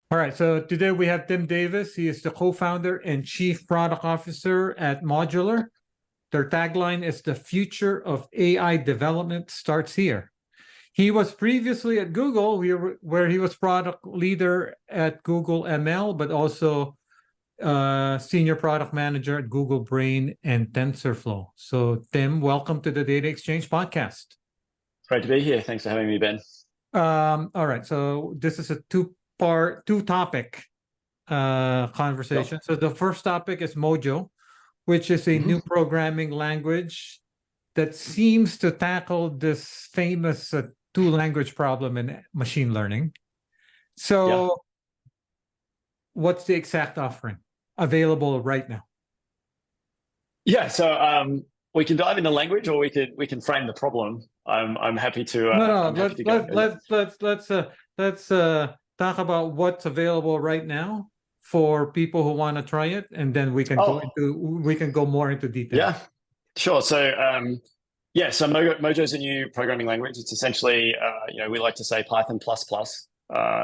All right, so today we have Tim Davis. He is the co-founder and chief product officer at Modular. Their tagline is "The future of AI development starts here." He was previously at Google, where he was product leader at Google ML, but also senior product manager at Google Brain and TensorFlow. So, Tim, welcome to the Data Exchange podcast. Great to be here. Thanks for having me, Ben. All right, so this is a two-topic conversation. So the first topic is Mojo, which is a new programming language that seems to tackle this famous two-language problem in machine learning. So what's the exact offering available right now? Yeah, so we can dive into language, or we can frame the problem. I'm happy to. Let's talk about what's available right now for people who want to try it, and then we can go more into detail. Yeah, sure. So so Mojo is a new programming language. It's essentially we like to say Python plus plus.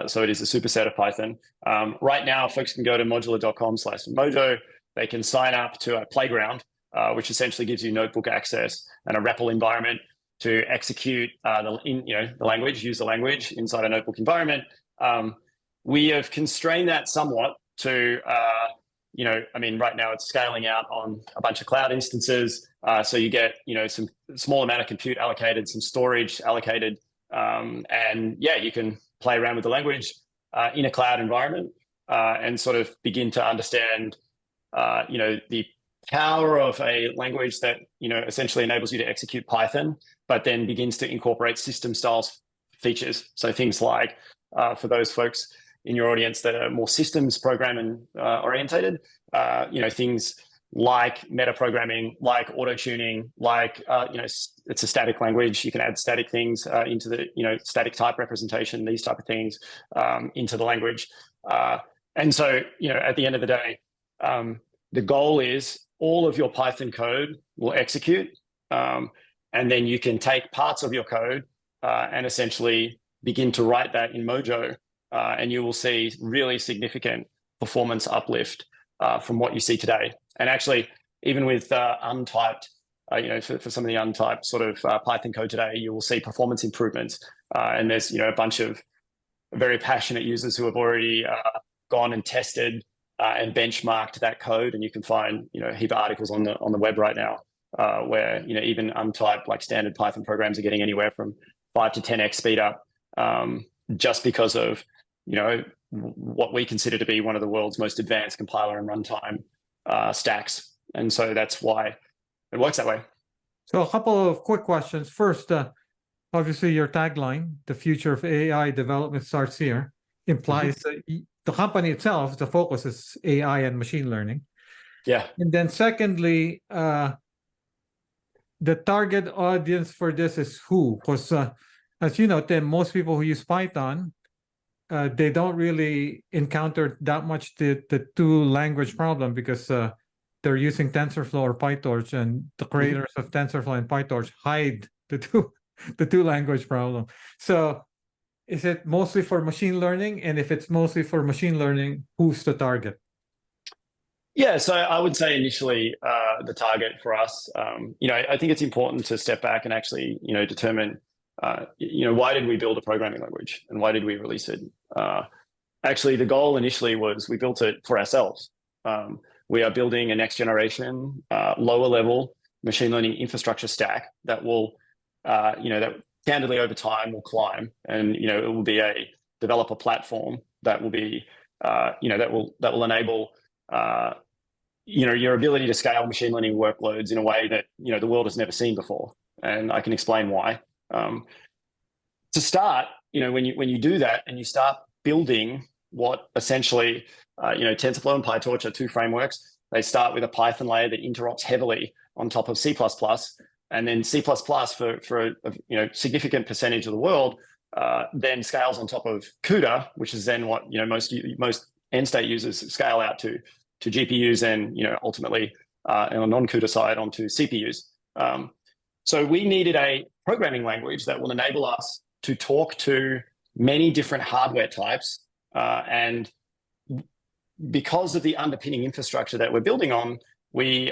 So it is a superset of Python. Right now, folks can go to modular.com/Mojo. They can sign up to a playground, which essentially gives you notebook access and a REPL environment to execute the language, use the language inside a notebook environment. We have constrained that somewhat to, right now it's scaling out on a bunch of cloud instances. So you get, some small amount of compute allocated, some storage allocated, and you can play around with the language in a cloud environment and sort of begin to understand, the power of a language that, essentially enables you to execute Python, but then begins to incorporate system styles features. So things like, for those folks in your audience that are more systems programming orientated, things like meta programming, like auto tuning, like, it's a static language. You can add static things into the, static type representation, these type of things into the language. And so, at the end of the day, the goal is all of your Python code will execute, and then you can take parts of your code and essentially begin to write that in Mojo, and you will see really significant performance uplift from what you see today. And actually, even with untyped, for some of the untyped sort of Python code today, you will see performance improvements. And there's a bunch of very passionate users who have already gone and tested and benchmarked that code, and you can find a heap of articles on the web right now where even untyped like standard Python programs are getting anywhere from 5 to 10x speed up, just because of what we consider to be one of the world's most advanced compiler and runtime stacks. And so that's why it works that way. So a couple of quick questions. First, obviously your tagline, "The future of AI development starts here," implies the company itself, the focus is AI and machine learning. Yeah. And then secondly, the target audience for this is who? Because as you know, Tim, most people who use Python, they don't really encounter that much the two-language problem because they're using TensorFlow or PyTorch, and the creators of TensorFlow and PyTorch hide the two-language problem. So is it mostly for machine learning? And if it's mostly for machine learning, who's the target? Yeah, so I would say initially the target for us, I think it's important to step back and actually, determine, why did we build a programming language and why did we release it? Actually, the goal initially was we built it for ourselves. We are building a next generation, lower level machine learning infrastructure stack that will, that candidly over time will climb, and it will be a developer platform that will be, that will enable, your ability to scale machine learning workloads in a way that the world has never seen before, and I can explain why. To start, when you do that and you start building what essentially, TensorFlow and PyTorch are two frameworks. They start with a Python layer that interops heavily on top of C++, and then C++ for a significant percentage of the world then scales on top of CUDA, which is then what most end state users scale out to GPUs and ultimately on a non-CUDA side onto CPUs. So we needed a programming language that will enable us to talk to many different hardware types And because of the underpinning infrastructure that we're building on, we,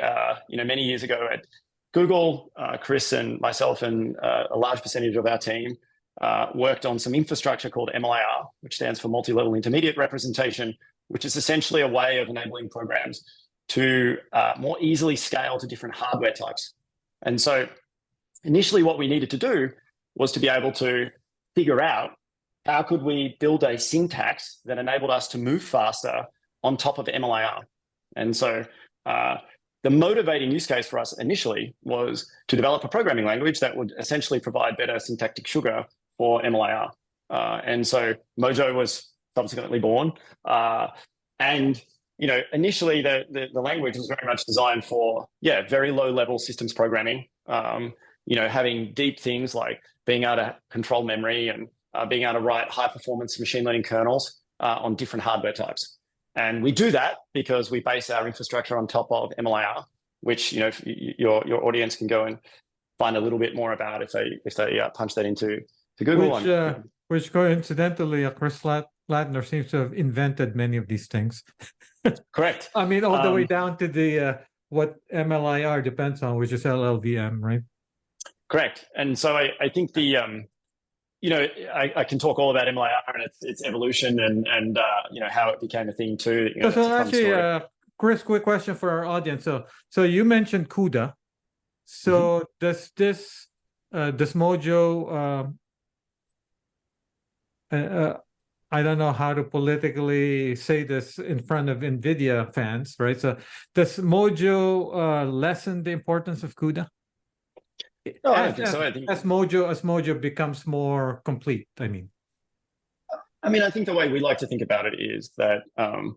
many years ago at Google, Chris and myself and a large percentage of our team worked on some infrastructure called MLIR, which stands for Multi-Level Intermediate Representation, which is essentially a way of enabling programs to more easily scale to different hardware types. And so initially what we needed to do was to be able to figure out how could we build a syntax that enabled us to move faster on top of MLIR. And so the motivating use case for us initially was to develop a programming language that would essentially provide better syntactic sugar for MLIR. And so Mojo was subsequently born. And initially the language was very much designed for, very low level systems programming, having deep things like being able to control memory and being able to write high performance machine learning kernels on different hardware types. And we do that because we base our infrastructure on top of MLIR, which your audience can go and find a little bit more about if they punch that into Google. Which coincidentally, Chris Ladner seems to have invented many of these things. Correct. I mean, all the way down to the what MLIR depends on, which is LLVM, right? Correct. And so I think the I can talk all about MLIR and its evolution and how it became a thing too. So actually, Chris, quick question for our audience. So you mentioned CUDA. So does Mojo? I don't know how to politically say this in front of NVIDIA fans, right? So does Mojo lessen the importance of CUDA? No, I don't think so. I think as Mojo becomes more complete, I think the way we like to think about it is that the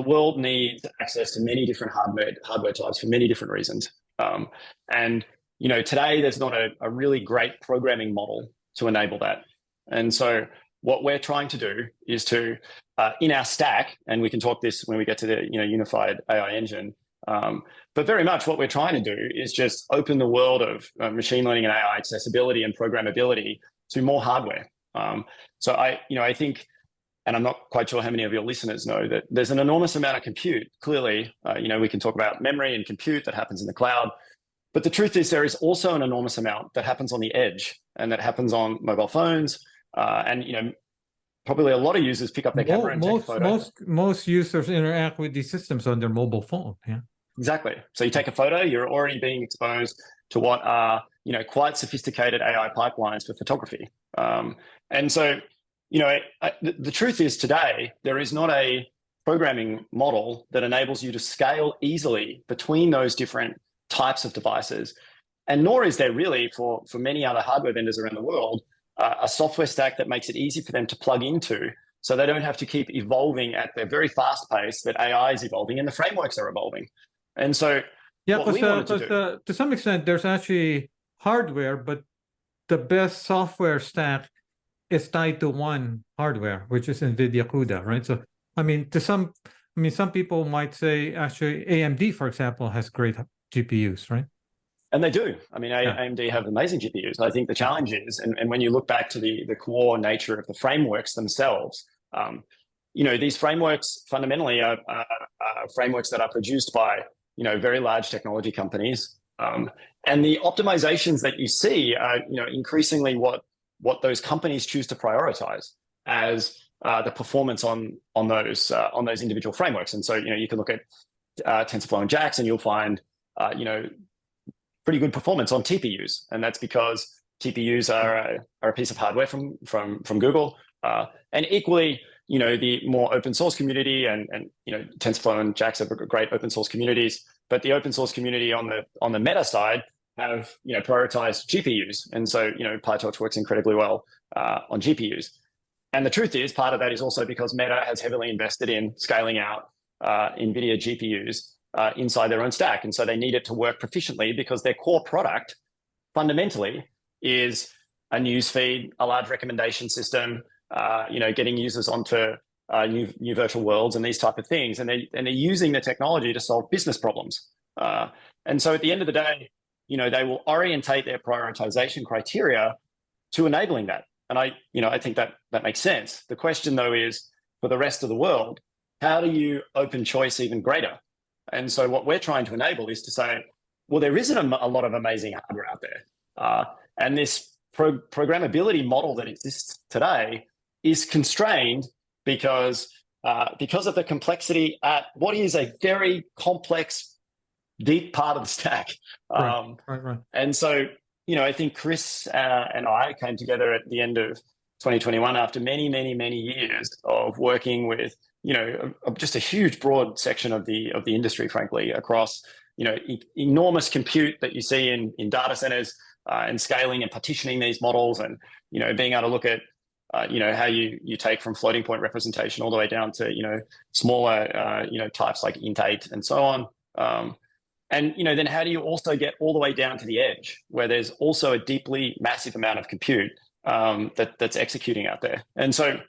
world needs access to many different hardware types for many different reasons. And today there's not a really great programming model to enable that. And so what we're trying to do is to in our stack, and we can talk this when we get to the unified AI engine. But very much what we're trying to do is just open the world of machine learning and AI accessibility and programmability to more hardware. So I think, and I'm not quite sure how many of your listeners know that there's an enormous amount of compute. Clearly, we can talk about memory and compute that happens in the cloud. But the truth is there is also an enormous amount that happens on the edge and that happens on mobile phones. And probably a lot of users pick up their camera and take a photo. Most users interact with these systems on their mobile phone. Yeah. Exactly. So you take a photo, you're already being exposed to what are, quite sophisticated AI pipelines for photography. And so, the truth is today, there is not a programming model that enables you to scale easily between those different types of devices. And nor is there really for many other hardware vendors around the world, a software stack that makes it easy for them to plug into so they don't have to keep evolving at the very fast pace that AI is evolving and the frameworks are evolving. And so, to some extent, there's actually hardware, but the best software stack is tied to one hardware, which is NVIDIA CUDA, right? So, some people might say actually AMD, for example, has great GPUs, right? And they do. AMD have amazing GPUs. I think the challenge is, and when you look back to the core nature of the frameworks themselves, these frameworks fundamentally are frameworks that are produced by very large technology companies. And the optimizations that you see are, increasingly what those companies choose to prioritize as the performance on those individual frameworks. And so, you can look at TensorFlow and JAX, and you'll find, pretty good performance on TPUs, and that's because TPUs are a piece of hardware from Google. And equally, the more open source community and TensorFlow and JAX are great open source communities, but the open source community on the Meta side have prioritized GPUs, and so PyTorch works incredibly well on GPUs. And the truth is, part of that is also because Meta has heavily invested in scaling out NVIDIA GPUs inside their own stack, and so they need it to work proficiently because their core product fundamentally is a news feed, a large recommendation system, getting users onto new virtual worlds and these type of things, and they're using the technology to solve business problems. And so at the end of the day, they will orientate their prioritization criteria to enabling that. And I think that makes sense. The question though is, for the rest of the world, how do you open choice even greater? And so what we're trying to enable is to say, well, there isn't a lot of amazing hardware out there. And this programmability model that exists today is constrained because of the complexity at what is a very complex, deep part of the stack. Right. And so, I think Chris and I came together at the end of 2021 after many, many, many years of working with, just a huge, broad section of the industry, frankly, across, enormous compute that you see in data centers and scaling and partitioning these models, and, being able to look at, how you take from floating point representation all the way down to, smaller, types like int8 and so on. And, then how do you also get all the way down to the edge, where there's also a deeply massive amount of compute that's executing out there. And so,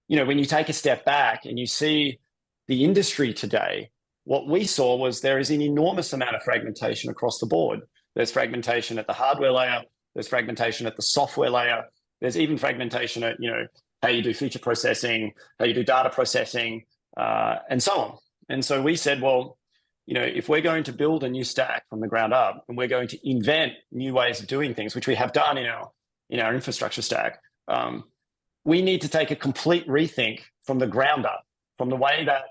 when you take a step back and you see the industry today, what we saw was there is an enormous amount of fragmentation across the board. There's fragmentation at the hardware layer. There's fragmentation at the software layer. There's even fragmentation at, how you do feature processing, how you do data processing, and so on. And so we said, well, if we're going to build a new stack from the ground up, and we're going to invent new ways of doing things, which we have done in our infrastructure stack, we need to take a complete rethink from the ground up, from the way that,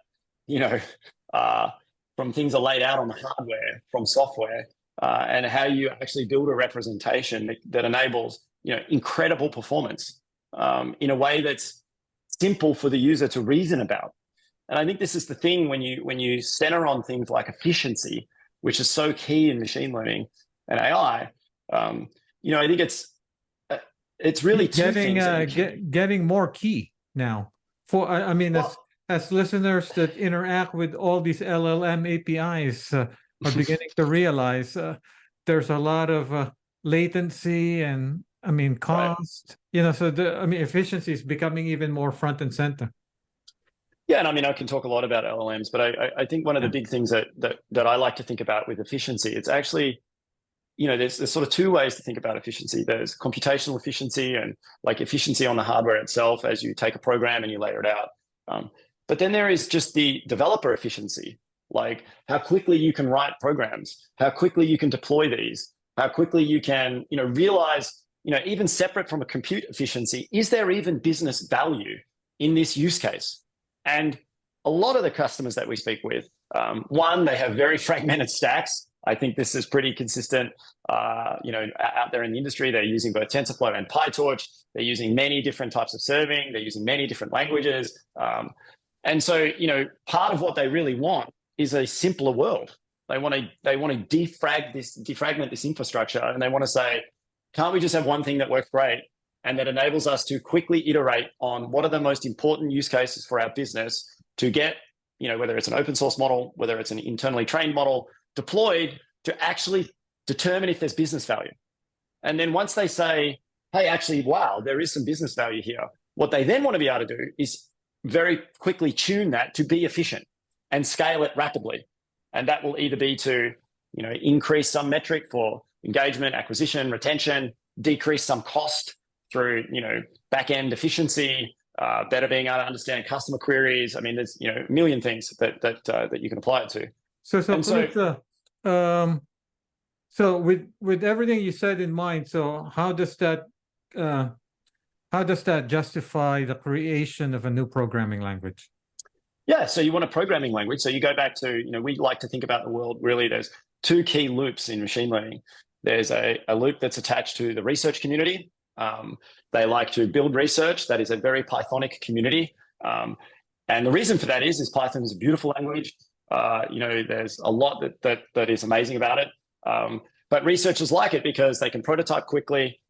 from things are laid out on the hardware, from software, and how you actually build a representation that enables, incredible performance in a way that's simple for the user to reason about. And I think this is the thing when you center on things like efficiency, which is so key in machine learning and AI. I think it's really two things. Getting more key now. As listeners that interact with all these LLM APIs are beginning to realize there's a lot of latency and cost. Right. So efficiency is becoming even more front and center. Yeah, and I can talk a lot about LLMs, but I think one of the big things that I like to think about with efficiency, it's actually, there's sort of two ways to think about efficiency. There's computational efficiency and like efficiency on the hardware itself as you take a program and you layer it out. But then there is just the developer efficiency, like how quickly you can write programs, how quickly you can deploy these, how quickly you can, realize, even separate from a compute efficiency, is there even business value in this use case? And a lot of the customers that we speak with, one, they have very fragmented stacks. I think this is pretty consistent, out there in the industry. They're using both TensorFlow and PyTorch. They're using many different types of serving. They're using many different languages. And so, part of what they really want is a simpler world. They want to defragment this infrastructure, and they want to say, can't we just have one thing that works great and that enables us to quickly iterate on what are the most important use cases for our business to get, whether it's an open source model, whether it's an internally trained model, deployed to actually determine if there's business value. And then once they say, hey, actually, wow, there is some business value here, what they then want to be able to do is very quickly tune that to be efficient and scale it rapidly. And that will either be to, increase some metric for engagement, acquisition, retention, decrease some cost through, back-end efficiency, better being able to understand customer queries. There's, a million things that you can apply it to. So with everything you said in mind, so how does that justify the creation of a new programming language? Yeah, so you want a programming language. So you go back to, we like to think about the world, really, there's two key loops in machine learning. There's a loop that's attached to the research community. They like to build research. That is a very Pythonic community. And the reason for that is Python is a beautiful language. There's a lot that is amazing about it. But researchers like it because they can prototype quickly.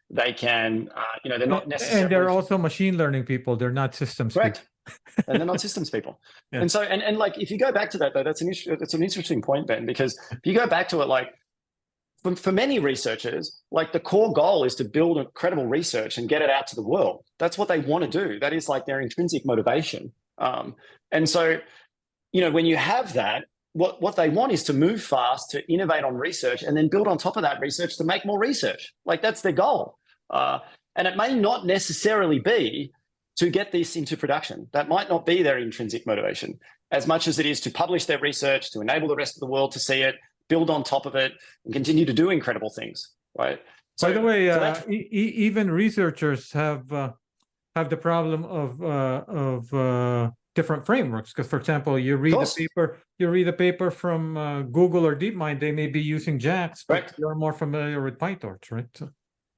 They can, they're not necessarily... And they're also machine learning people. They're not systems Correct. people. And they're not systems people. Yeah. And so, and like, if you go back to that, though, that's an interesting point, Ben, because if you go back to it, like, for many researchers, like the core goal is to build incredible research and get it out to the world. That's what they want to do. That is like their intrinsic motivation. And so, when you have that, what they want is to move fast, to innovate on research, and then build on top of that research to make more research. Like, that's their goal. And it may not necessarily be to get this into production. That might not be their intrinsic motivation, as much as it is to publish their research, to enable the rest of the world to see it, build on top of it, and continue to do incredible things, right? By the way, even researchers have the problem of different frameworks. Because, for example, you read a paper from Google or DeepMind, they may be using JAX, but you're more familiar with PyTorch, right? So.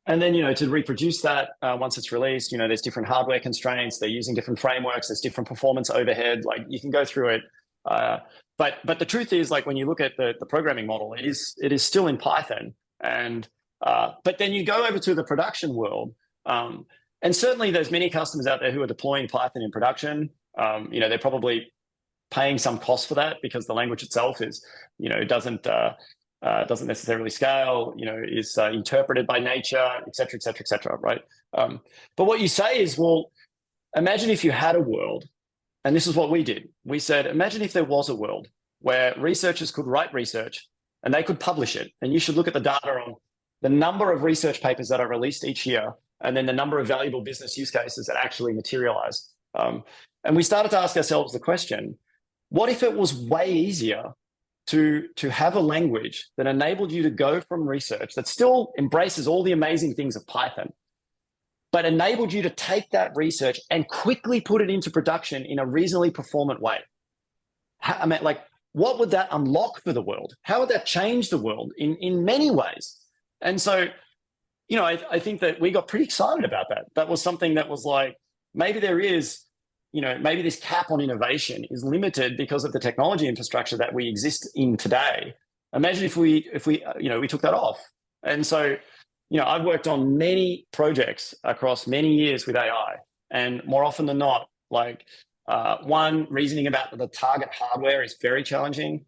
And then, to reproduce that once it's released, there's different hardware constraints. They're using different frameworks. There's different performance overhead. Like, you can go through it. But the truth is, like, when you look at the programming model, it is still in Python. And but then you go over to the production world, and certainly there's many customers out there who are deploying Python in production. They're probably paying some cost for that because the language itself is, doesn't necessarily scale, is interpreted by nature, et cetera, right? But what you say is, well, imagine if you had a world, and this is what we did. We said, imagine if there was a world where researchers could write research and they could publish it. And you should look at the data on the number of research papers that are released each year, and then the number of valuable business use cases that actually materialize. And we started to ask ourselves the question, what if it was way easier to have a language that enabled you to go from research that still embraces all the amazing things of Python, but enabled you to take that research and quickly put it into production in a reasonably performant way? I mean, like, what would that unlock for the world? How would that change the world in many ways? And so, I think that we got pretty excited about that. That was something that was like, maybe there is, maybe this cap on innovation is limited because of the technology infrastructure that we exist in today. Imagine if we took that off. And so, I've worked on many projects across many years with AI, and more often than not, like, one, reasoning about the target hardware is very challenging.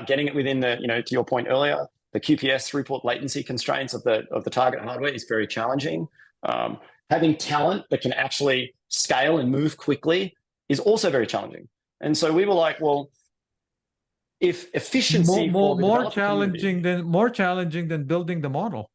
Getting it within the, to your point earlier, the QPS throughput latency constraints of the target hardware is very challenging. Having talent that can actually scale and move quickly is also very challenging. And so we were like, well, if efficiency more challenging than building the model.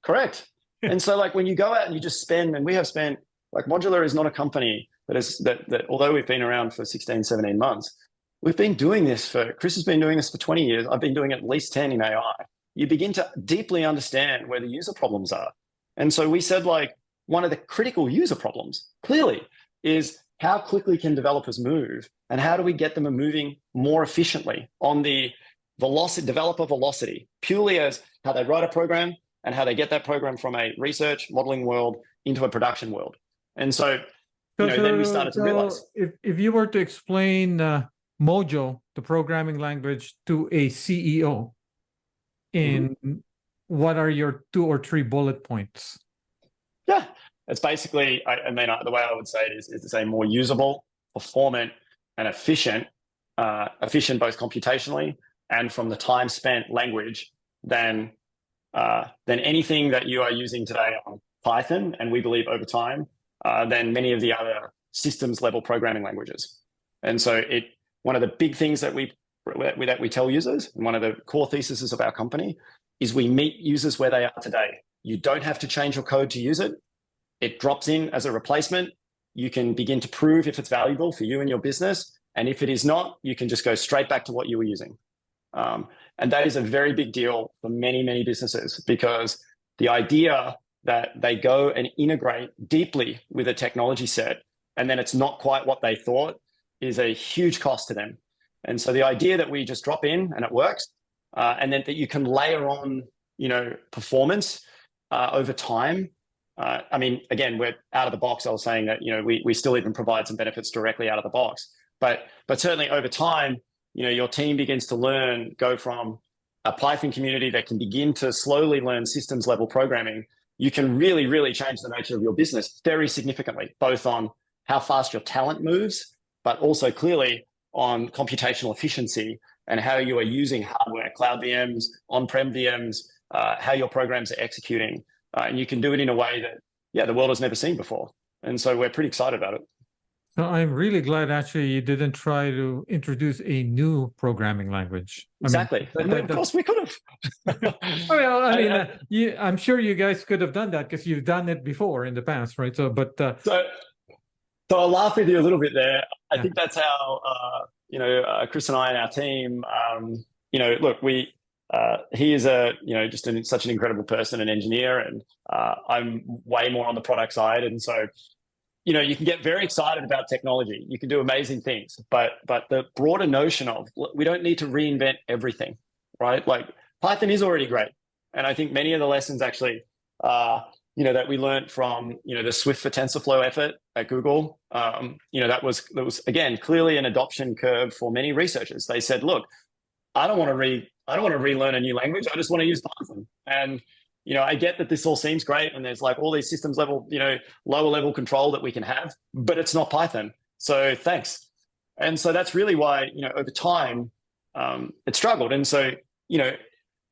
Correct. And so, like, when you go out and you just spend, and we have spent, like, Modular is not a company that although we've been around for 16, 17 months, we've been doing this Chris has been doing this for 20 years. I've been doing at least 10 in AI. You begin to deeply understand where the user problems are. And so we said, like, one of the critical user problems, clearly, is how quickly can developers move, and how do we get them moving more efficiently on the developer velocity, purely as how they write a program and how they get that program from a research modeling world into a production world. And so, then we started to realize. If you were to explain Mojo, the programming language, to a CEO, what are your 2 or 3 bullet points? Yeah, it's basically, the way I would say it is to say more usable, performant, and efficient both computationally and from the time spent language than anything that you are using today on Python, and we believe over time, than many of the other systems level programming languages. And so one of the big things that we tell users, and one of the core theses of our company, is we meet users where they are today. You don't have to change your code to use it. It drops in as a replacement. You can begin to prove if it's valuable for you and your business. And if it is not, you can just go straight back to what you were using. And that is a very big deal for many, many businesses, because the idea that they go and integrate deeply with a technology set, and then it's not quite what they thought, is a huge cost to them. And so the idea that we just drop in and it works, and then that you can layer on, performance over time. Again, we're out of the box. I was saying that, we still even provide some benefits directly out of the box, but certainly over time, your team begins to go from a Python community that can begin to slowly learn systems level programming. You can really, really change the nature of your business very significantly, both on how fast your talent moves, but also clearly on computational efficiency and how you are using hardware, cloud VMs, on-prem VMs, how your programs are executing. And you can do it in a way that, the world has never seen before. And so we're pretty excited about it. So I'm really glad actually you didn't try to introduce a new programming language. Exactly. I And mean, of course we could have. I'm sure you guys could have done that because you've done it before in the past, right? So, but So, so I'll laugh with you a little bit there. I yeah. think that's how, Chris and I and our team, look, he is just such an incredible person, an engineer, and I'm way more on the product side. And so, you can get very excited about technology. You can do amazing things, but the broader notion of we don't need to reinvent everything, right? Like Python is already great, and I think many of the lessons actually, that we learned from the Swift for TensorFlow effort at Google, that was again clearly an adoption curve for many researchers. They said, look, I don't want to relearn a new language. I just want to use Python. And I get that this all seems great, and there's like all these systems level, lower level control that we can have, but it's not Python. So thanks. And so that's really why, over time, it struggled. And so,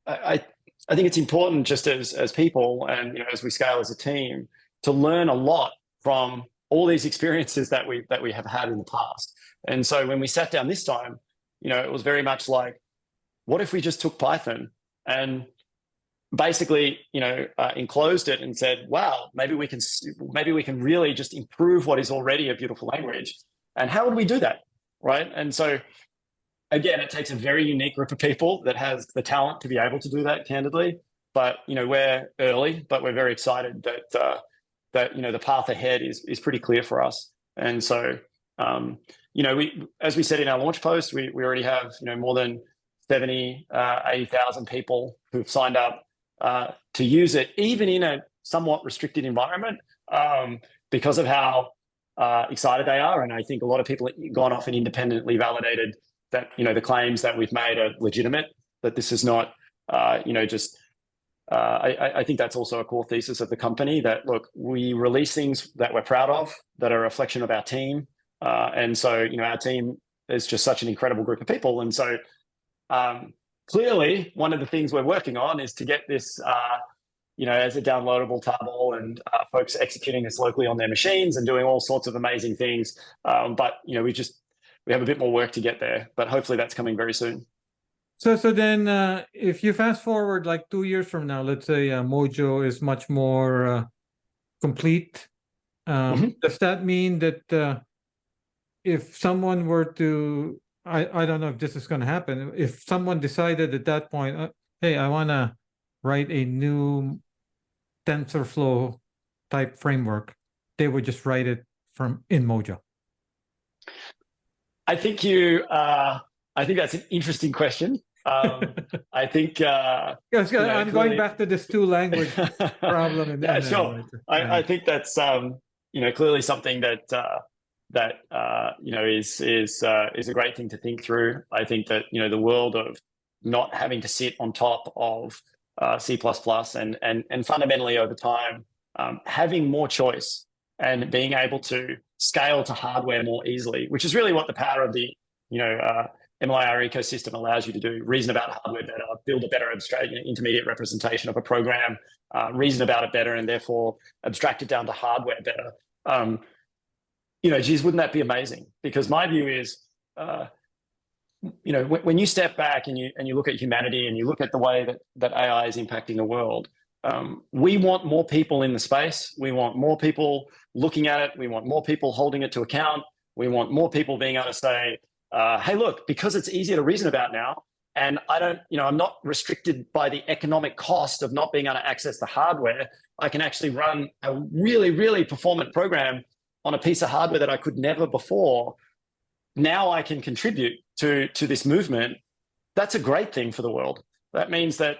I think it's important just as people and as we scale as a team to learn a lot from all these experiences that we have had in the past. And so when we sat down this time, it was very much like, what if we just took Python and basically, enclosed it and said, wow, maybe we can really just improve what is already a beautiful language. And how would we do that? Right. And so again, it takes a very unique group of people that has the talent to be able to do that, candidly. But, we're early, but we're very excited that the path ahead is pretty clear for us. And so, as we said in our launch post, we already have, more than 80,000 people who've signed up to use it, even in a somewhat restricted environment, because of how excited they are. And I think a lot of people have gone off and independently validated that, the claims that we've made are legitimate, that this is not, just, I think that's also a core thesis of the company, that, look, we release things that we're proud of, that are a reflection of our team. And so, our team is just such an incredible group of people. And so, clearly, one of the things we're working on is to get this, as a downloadable tarball, and folks executing this locally on their machines and doing all sorts of amazing things. But we have a bit more work to get there, but hopefully that's coming very soon. So then, if you fast forward like 2 years from now, let's say Mojo is much more complete. Does that mean that if someone were to, I don't know if this is going to happen, if someone decided at that point, hey, I want to write a new TensorFlow type framework, they would just write it in Mojo? I think that's an interesting question. I think yes, I'm going back to this two language problem. Yeah, sure. I think that's clearly something that is a great thing to think through. I think that the world of not having to sit on top of C++ and fundamentally over time having more choice and being able to scale to hardware more easily, which is really what the power of the MLIR ecosystem allows you to do. Reason about hardware better, build a better abstract, intermediate representation of a program, reason about it better, and therefore abstract it down to hardware better. Geez, wouldn't that be amazing? Because my view is, when you step back and you look at humanity and you look at the way that AI is impacting the world, we want more people in the space. We want more people looking at it. We want more people holding it to account. We want more people being able to say, hey, look, because it's easier to reason about now, and I'm not restricted by the economic cost of not being able to access the hardware. I can actually run a really, really performant program on a piece of hardware that I could never before. Now I can contribute to this movement. That's a great thing for the world. That means that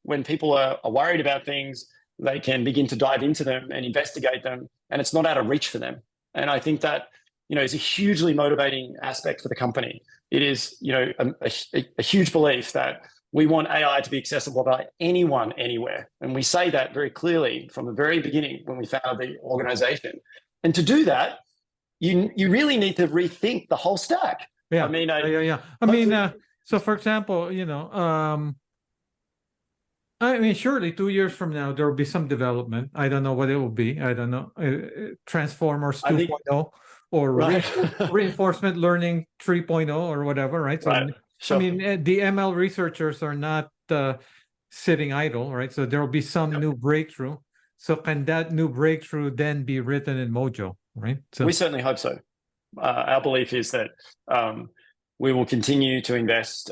when people are worried about things, they can begin to dive into them and investigate them, and it's not out of reach for them. And I think that is a hugely motivating aspect for the company. It is a huge belief that we want AI to be accessible by anyone, anywhere, and we say that very clearly from the very beginning when we founded the organization. And to do that, you really need to rethink the whole stack. Yeah. I mean, so for example, surely 2 years from now, there will be some development. I don't know what it will be. I don't know. Transformers 2.0 or Right. reinforcement learning 3.0 or whatever, right? So, Right. Sure. I mean, the ML researchers are not sitting idle, right? So there will be some new breakthrough. So can that new breakthrough then be written in Mojo, right? So We certainly hope so. Our belief is that we will continue to invest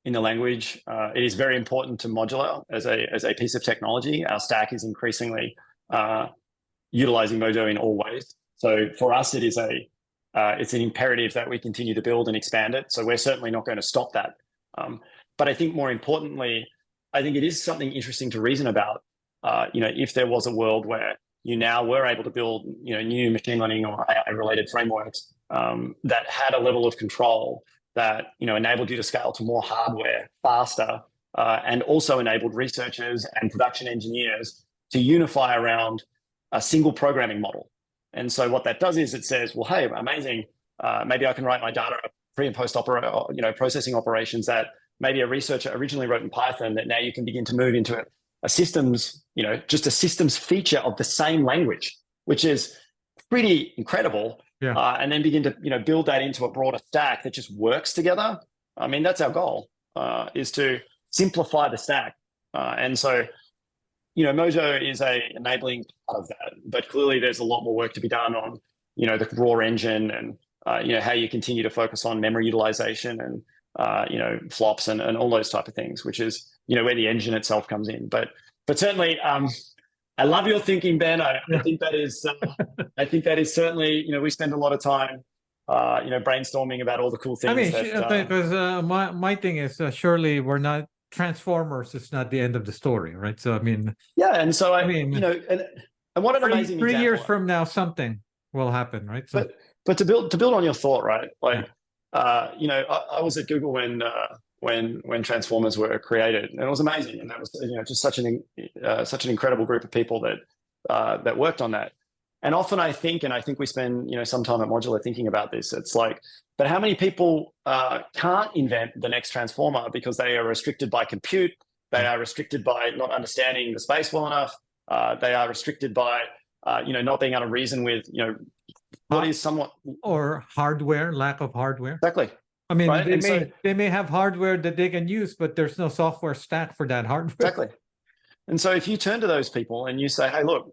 in the language. It is very important to Modular as a piece of technology. Our stack is increasingly utilizing Mojo in all ways. So for us, it's an imperative that we continue to build and expand it. So we're certainly not going to stop that. But I think more importantly, I think it is something interesting to reason about. If there was a world where you now were able to build, new machine learning or AI-related frameworks that had a level of control that, enabled you to scale to more hardware faster, and also enabled researchers and production engineers to unify around a single programming model. And so what that does is it says, well, hey, amazing. Maybe I can write my data pre and post processing operations that maybe a researcher originally wrote in Python that now you can begin to move into a systems, just a systems feature of the same language, which is pretty incredible. Yeah. And then begin to, build that into a broader stack that just works together. I mean, that's our goal, is to simplify the stack. And so, Mojo is a enabling part of that, but clearly there's a lot more work to be done on, the raw engine and, how you continue to focus on memory utilization and, flops and all those type of things, which is, where the engine itself comes in. But certainly, I love your thinking, Ben. I think that is certainly, we spend a lot of time, brainstorming about all the cool things. I mean, because my thing is surely we're not Transformers. It's not the end of the story, right? So I mean, yeah, and so I mean, and what an amazing 3 years example. from now, something will happen, right? So, but to build on your thought, right? Like, I was at Google when Transformers were created, and it was amazing, and that was just such an incredible group of people that worked on that. And often I think we spend some time at Modular thinking about this. It's like, but how many people can't invent the next Transformer because they are restricted by compute, they are restricted by not understanding the space well enough, they are restricted by not being able to reason with what is somewhat, or hardware, lack of hardware. Exactly. I mean, right? they may have hardware that they can use, but there's no software stack for that hardware. Exactly. And so if you turn to those people and you say, hey, look,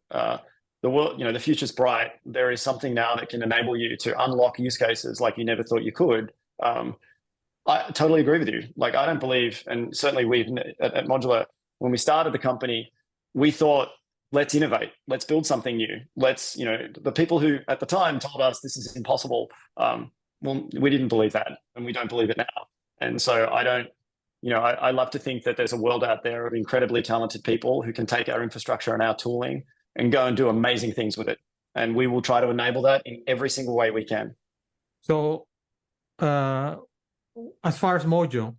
the world, the future's bright. There is something now that can enable you to unlock use cases like you never thought you could. I totally agree with you. Like, I don't believe, and certainly we at Modular, when we started the company, we thought, let's innovate, let's build something new. Let's, the people who at the time told us this is impossible, well, we didn't believe that, and we don't believe it now. And so I don't, I love to think that there's a world out there of incredibly talented people who can take our infrastructure and our tooling and go and do amazing things with it. And we will try to enable that in every single way we can. So, as far as Mojo,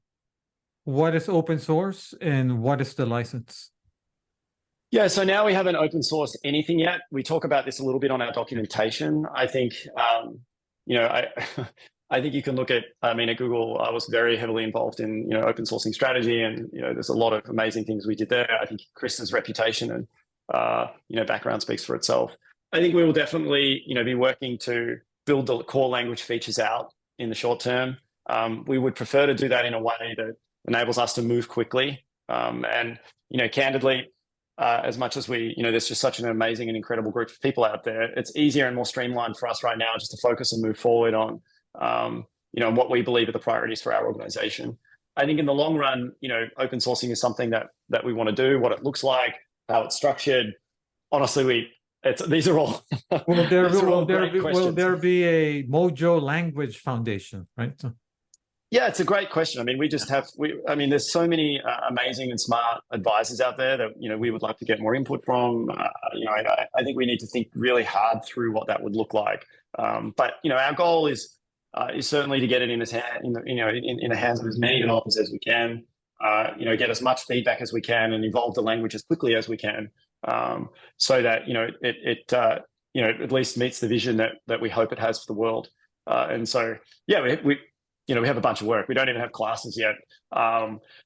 what is open source and what is the license? Yeah, so now we haven't open sourced anything yet. We talk about this a little bit on our documentation. I think, I think you can look at, at Google, I was very heavily involved in, open sourcing strategy, and, there's a lot of amazing things we did there. I think Chris's reputation and, background speaks for itself. I think we will definitely, be working to build the core language features out in the short term. We would prefer to do that in a way that enables us to move quickly. And, candidly, as much as we, there's just such an amazing and incredible group of people out there, it's easier and more streamlined for us right now just to focus and move forward on, what we believe are the priorities for our organization. I think in the long run, open sourcing is something that we want to do. What it looks like, how it's structured. Honestly, these are all. Will there be a Mojo language foundation, right? So. Yeah, it's a great question. We just have, there's so many amazing and smart advisors out there that, we would like to get more input from. I think we need to think really hard through what that would look like. But, our goal is certainly to get it in the hands of as many developers as we can, get as much feedback as we can and evolve the language as quickly as we can, so that, it at least meets the vision that we hope it has for the world. And so, yeah, we have a bunch of work. We don't even have classes yet.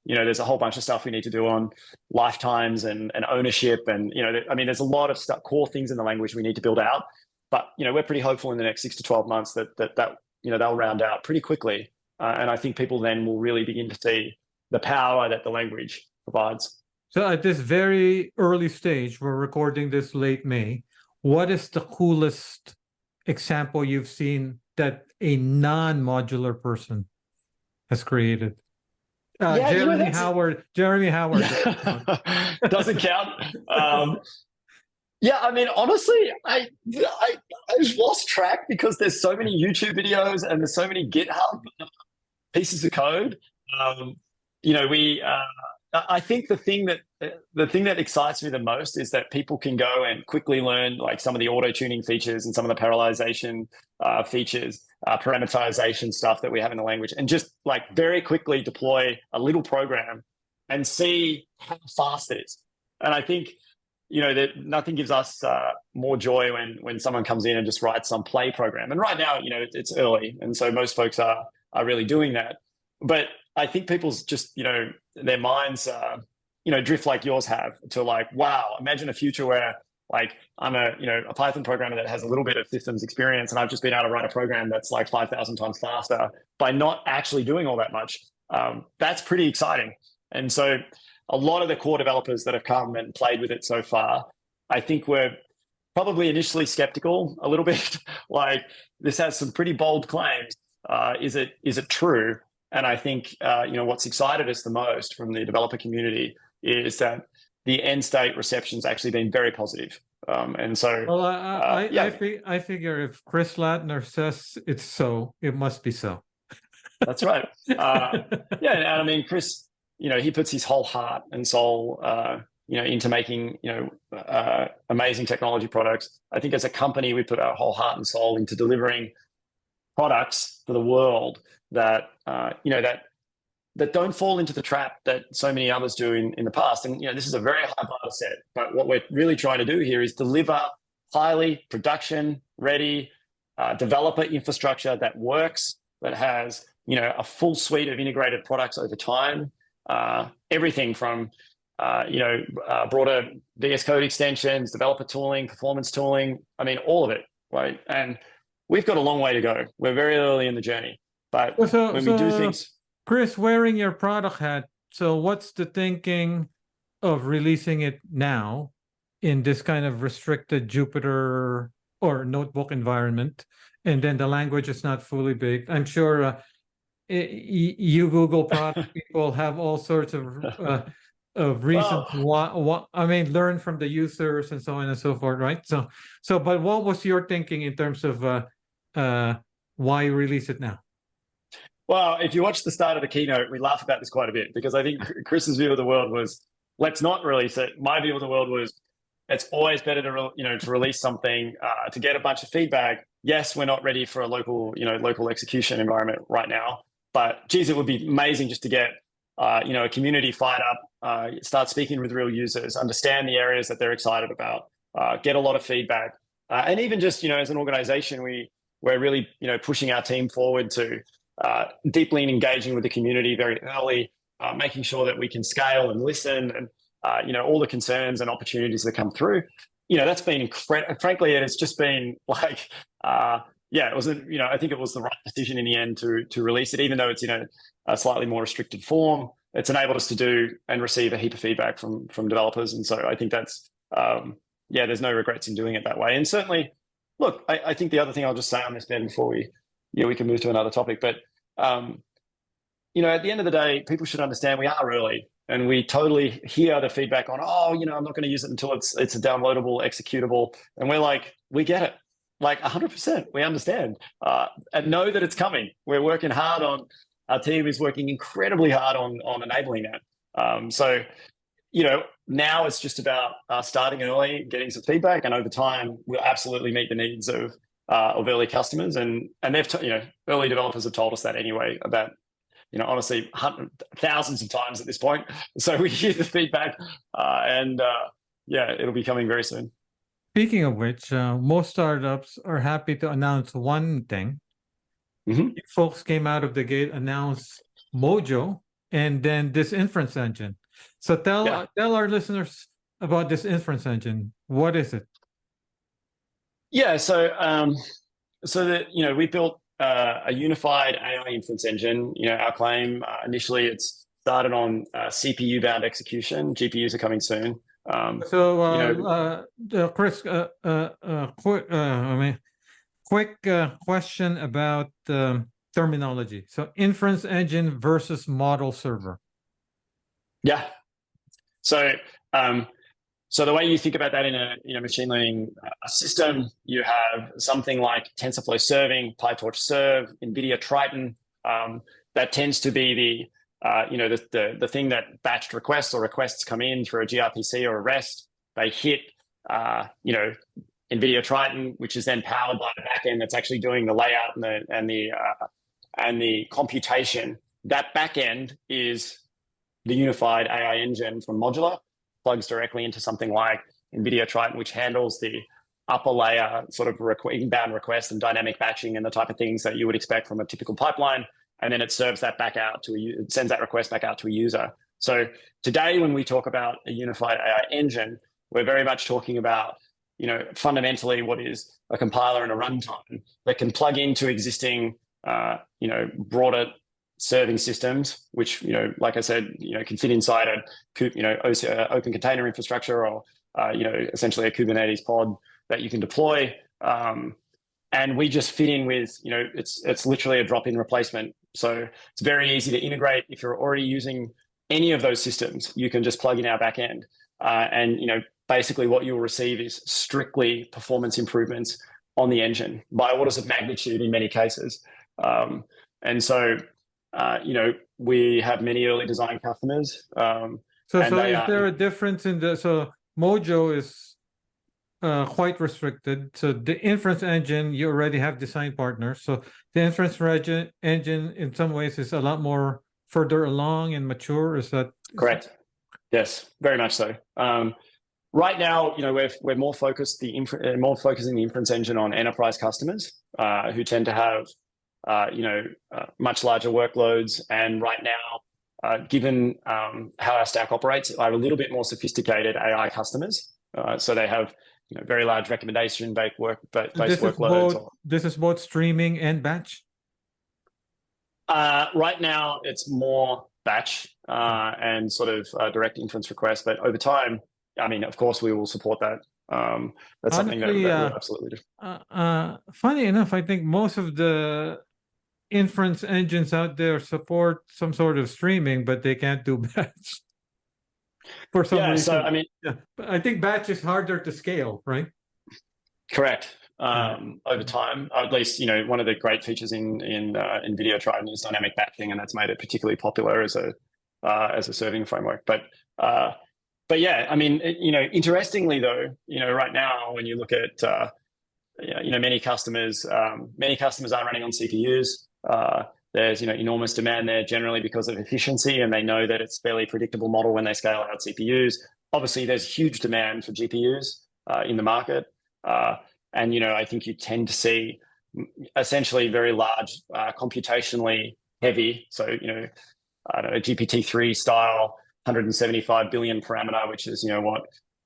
There's a whole bunch of stuff we need to do on lifetimes and ownership. And, there's a lot of stuff, core things in the language we need to build out. But we're pretty hopeful in the next 6 to 12 months that they'll round out pretty quickly, and I think people then will really begin to see the power that the language provides. So at this very early stage, we're recording this late May. What is the coolest example you've seen that a non-modular person has created? Yeah, Jeremy Howard. Jeremy Howard. Doesn't count. Yeah, I mean, honestly, I just lost track because there's so many YouTube videos and there's so many GitHub pieces of code. I think the thing that excites me the most is that people can go and quickly learn like some of the auto tuning features and some of the parallelization features, parameterization stuff that we have in the language, and just like very quickly deploy a little program and see how fast it is. And I think that nothing gives us more joy when someone comes in and just writes some play program. And right now, it's early, and so most folks are really doing that. But I think people's just their minds drift like yours have to like, wow, imagine a future where like I'm a Python programmer that has a little bit of systems experience, and I've just been able to write a program that's like 5,000 times faster by not actually doing all that much. That's pretty exciting. And so a lot of the core developers that have come and played with it so far, I think we're probably initially skeptical a little bit. Like, this has some pretty bold claims. Is it true? And I think what's excited us the most from the developer community is that the end state reception's actually been very positive. And so, well, I figure if Chris Latner says it's so, it must be so. That's right. And I mean, Chris, he puts his whole heart and soul, into making, amazing technology products. I think as a company, we put our whole heart and soul into delivering products for the world that, that don't fall into the trap that so many others do in the past. And, this is a very high bar to set, but what we're really trying to do here is deliver highly production ready developer infrastructure that works, that has, a full suite of integrated products over time. Everything from, broader VS Code extensions, developer tooling, performance tooling. I mean, all of it, right? And we've got a long way to go. We're very early in the journey, but when we do things. Chris, wearing your product hat, so what's the thinking of releasing it now in this kind of restricted Jupyter or notebook environment, and then the language is not fully baked? I'm sure you Google product people have all sorts of reasons why. I mean, learn from the users and so on and so forth, right? So, but what was your thinking in terms of why release it now? Well, if you watch the start of the keynote, we laugh about this quite a bit because I think Chris's view of the world was, let's not release it. My view of the world was, it's always better to release something to get a bunch of feedback. Yes, we're not ready for a local execution environment right now, but geez, it would be amazing just to get a community fired up, start speaking with real users, understand the areas that they're excited about, get a lot of feedback, and even just as an organization, we're really pushing our team forward to deeply engaging with the community very early, making sure that we can scale and listen, and all the concerns and opportunities that come through. That's been incredible. Frankly, it's just been like, it wasn't. I think it was the right decision in the end to release it, even though it's a slightly more restricted form. It's enabled us to do and receive a heap of feedback from developers, and so I think that's there's no regrets in doing it that way. And certainly, look, I think the other thing I'll just say on this, Ben, before we can move to another topic, but at the end of the day, people should understand we are early, and we totally hear the feedback on, I'm not going to use it until it's a downloadable, executable, and we're like, we get it, like 100%, we understand, and know that it's coming. We're working hard on. Our team is working incredibly hard on enabling that. So, now it's just about starting early, getting some feedback, and over time, we'll absolutely meet the needs of early customers, and they've early developers have told us that anyway, about honestly thousands of times at this point. So we hear the feedback, and it'll be coming very soon. Speaking of which, most startups are happy to announce one thing. Mm-hmm. You folks came out of the gate, announced Mojo, and then this inference engine. So tell our listeners about this inference engine. What is it? Yeah, so that we built a unified AI inference engine. Our claim initially it's started on CPU bound execution. GPUs are coming soon. So, You know, Chris, quick question about terminology. So, inference engine versus model server. yeah. So so the way you think about that in a machine learning system, you have something like TensorFlow serving, PyTorch serve, NVIDIA Triton. That tends to be the thing that batched requests or requests come in through a gRPC or a REST. They hit NVIDIA Triton, which is then powered by the backend that's actually doing the layout and the computation. That backend is the unified AI engine from Modular, plugs directly into something like NVIDIA Triton, which handles the upper layer sort of inbound requests and dynamic batching and the type of things that you would expect from a typical pipeline. And then it serves that back out it sends that request back out to a user. So today, when we talk about a unified AI engine, we're very much talking about, fundamentally what is a compiler and a runtime that can plug into existing, broader serving systems, which, like I said, can fit inside open container infrastructure or, essentially a Kubernetes pod that you can deploy. And we just fit in with, it's literally a drop-in replacement. So it's very easy to integrate. If you're already using any of those systems, you can just plug in our backend. And, basically what you'll receive is strictly performance improvements on the engine by orders of magnitude in many cases. And so, we have many early design customers. So is there a difference in so Mojo is quite restricted. So the inference engine, you already have design partners. So the inference engine in some ways is a lot more further along and mature. Is that correct? Yes, very much so. Right now, we're more focusing the inference engine on enterprise customers who tend to have much larger workloads. And right now, given how our stack operates, are a little bit more sophisticated AI customers. So they have very large recommendation-based workloads. This is both streaming and batch? Right now, it's more batch and sort of direct inference requests. But over time, I mean, of course, we will support that. That's something that we'll absolutely do. Funny enough, I think most of the inference engines out there support some sort of streaming, but they can't do batch for some reason. So I mean, I think batch is harder to scale, right? Correct. Over time, at least one of the great features in NVIDIA Triton is dynamic batching, and that's made it particularly popular as a serving framework. But yeah, I mean, interestingly though, right now when you look at many customers are running on CPUs. There's enormous demand there generally because of efficiency, and they know that it's a fairly predictable model when they scale out CPUs. Obviously, there's huge demand for GPUs in the market, and I think you tend to see essentially very large, computationally heavy. So I don't know, GPT-3 style 175 billion parameter, which is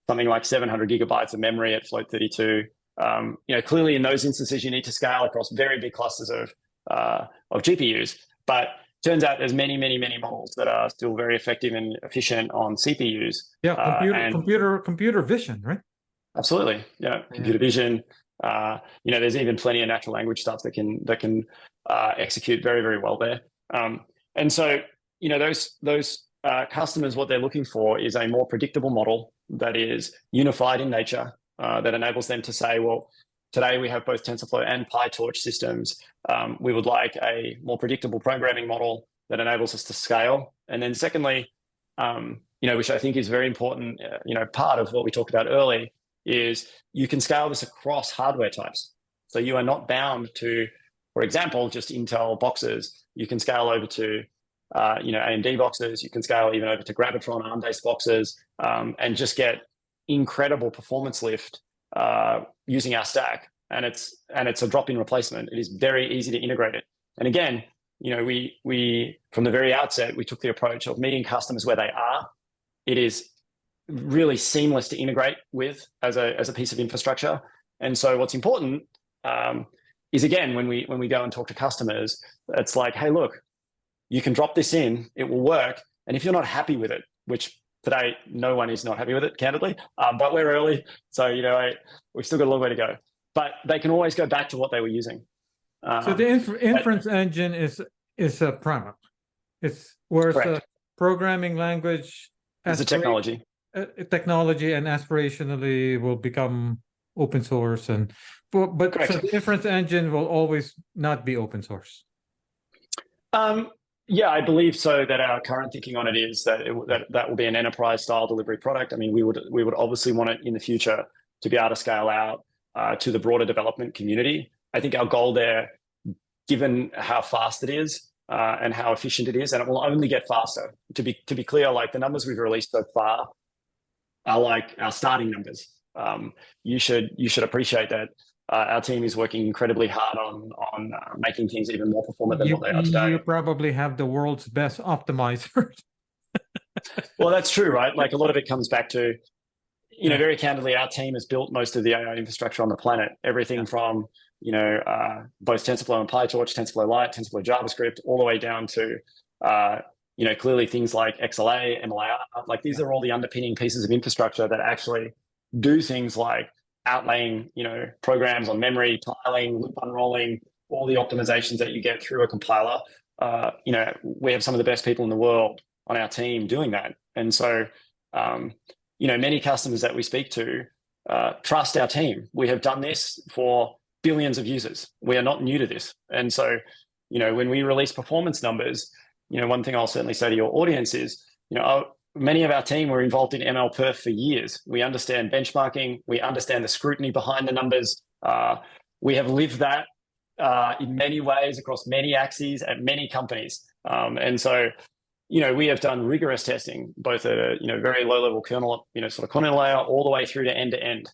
something like 700 gigabytes of memory at float 32. Clearly in those instances, you need to scale across very big clusters of GPUs, but turns out there's many models that are still very effective and efficient on CPUs. Yeah, computer vision, right? Absolutely, yeah, computer vision. There's even plenty of natural language stuff that can execute very well there. And so those customers, what they're looking for is a more predictable model that is unified in nature, that enables them to say, well, today we have both TensorFlow and PyTorch systems. We would like a more predictable programming model that enables us to scale. And then secondly, which I think is very important, part of what we talked about early, is you can scale this across hardware types. So you are not bound to, for example, just Intel boxes. You can scale over to AMD boxes. You can scale even over to Graviton ARM-based boxes, and just get incredible performance lift using our stack. And it's a drop-in replacement. It is very easy to integrate it. And again, we from the very outset, we took the approach of meeting customers where they are. It is really seamless to integrate with as a piece of infrastructure. And so what's important is, again, when we go and talk to customers, it's like, hey, look, you can drop this in, it will work. And if you're not happy with it, which today no one is not happy with it, candidly, but we're early, so we've still got a long way to go. But they can always go back to what they were using. So the inference engine is a product. It's whereas the programming language is a technology. Technology and aspirationally will become open source, but so the inference engine will always not be open source. Yeah, I believe so. That our current thinking on it is that that will be an enterprise style delivery product. I mean, we would obviously want it in the future to be able to scale out to the broader development community. I think our goal there, given how fast it is and how efficient it is, and it will only get faster. To be clear, like the numbers we've released so far are like our starting numbers. You should appreciate that. Our team is working incredibly hard on making things even more performant than what they are today. You probably have the world's best optimizers. Well, that's true, right? Like a lot of it comes back to, very candidly, our team has built most of the AI infrastructure on the planet. Everything from, both TensorFlow and PyTorch, TensorFlow Lite, TensorFlow JavaScript, all the way down to, clearly things like XLA, MLIR. Like these are all the underpinning pieces of infrastructure that actually do things like outlaying, programs on memory, tiling, loop unrolling, all the optimizations that you get through a compiler. We have some of the best people in the world on our team doing that. And so, many customers that we speak to trust our team. We have done this for billions of users. We are not new to this. And so, when we release performance numbers, one thing I'll certainly say to your audience is, many of our team were involved in ML perf for years. We understand benchmarking. We understand the scrutiny behind the numbers. We have lived that in many ways across many axes at many companies. And so, we have done rigorous testing, both at a very low level kernel, sort of content layer, all the way through to end to end.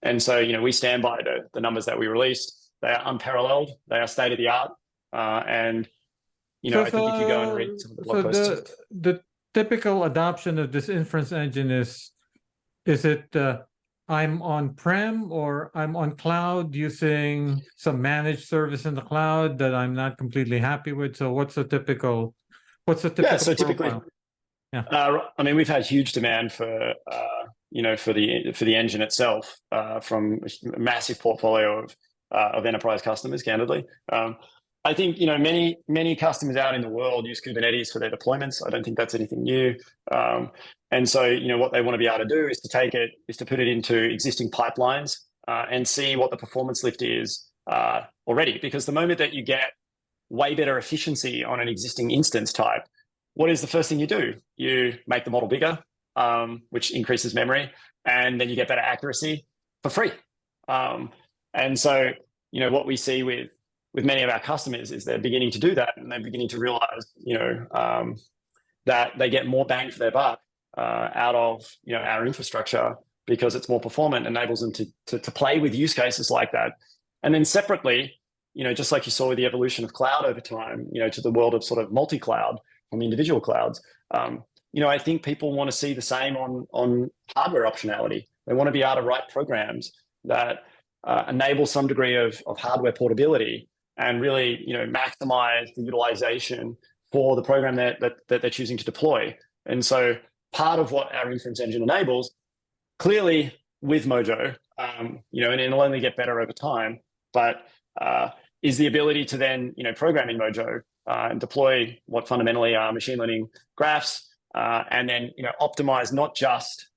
And so, we stand by the numbers that we released. They are unparalleled. They are state of the art. And I think if you go and read some of the blog posts, the typical adoption of this inference engine is it I'm on-prem or I'm on cloud using some managed service in the cloud that I'm not completely happy with? So what's the typical typically, I mean, we've had huge demand for the engine itself from a massive portfolio of enterprise customers, candidly. I think, many customers out in the world use Kubernetes for their deployments. I don't think that's anything new. And so, what they want to be able to do is to put it into existing pipelines and see what the performance lift is already. Because the moment that you get way better efficiency on an existing instance type, what is the first thing you do? You make the model bigger, which increases memory, and then you get better accuracy for free. And so, what we see with many of our customers is they're beginning to do that, and they're beginning to realize, that they get more bang for their buck out of our infrastructure because it's more performant, enables them to play with use cases like that. And then separately, just like you saw with the evolution of cloud over time, to the world of sort of multi-cloud from individual clouds, I think people want to see the same on hardware optionality. They want to be able to write programs that enable some degree of hardware portability and really, maximize the utilization for the program that they're choosing to deploy. And so part of what our inference engine enables, clearly with Mojo, and it'll only get better over time, but is the ability to then, program in Mojo and deploy what fundamentally are machine learning graphs, and then, optimize not just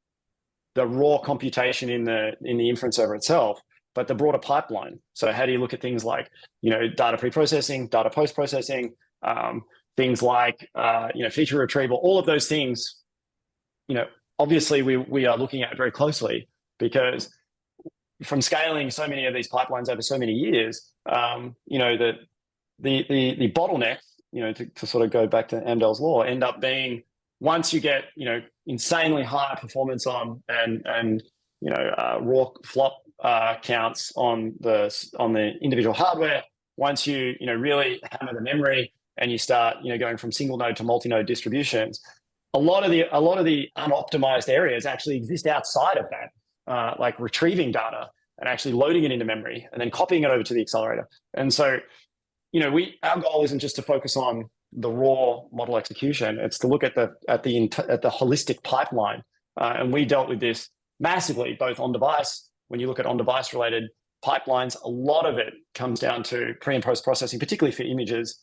the raw computation in the inference server itself, but the broader pipeline. So how do you look at things like, data pre-processing, data post-processing, things like, feature retrieval, all of those things, obviously we are looking at very closely, because from scaling so many of these pipelines over so many years, the bottlenecks, to sort of go back to Amdahl's law, end up being once you get, insanely high performance on and raw flop counts on the individual hardware. Once you really hammer the memory and you start going from single node to multi-node distributions, a lot of the unoptimized areas actually exist outside of that, like retrieving data and actually loading it into memory and then copying it over to the accelerator. And so, our goal isn't just to focus on the raw model execution. It's to look at the holistic pipeline. And we dealt with this massively, both on device. When you look at on device related pipelines, a lot of it comes down to pre and post processing, particularly for images.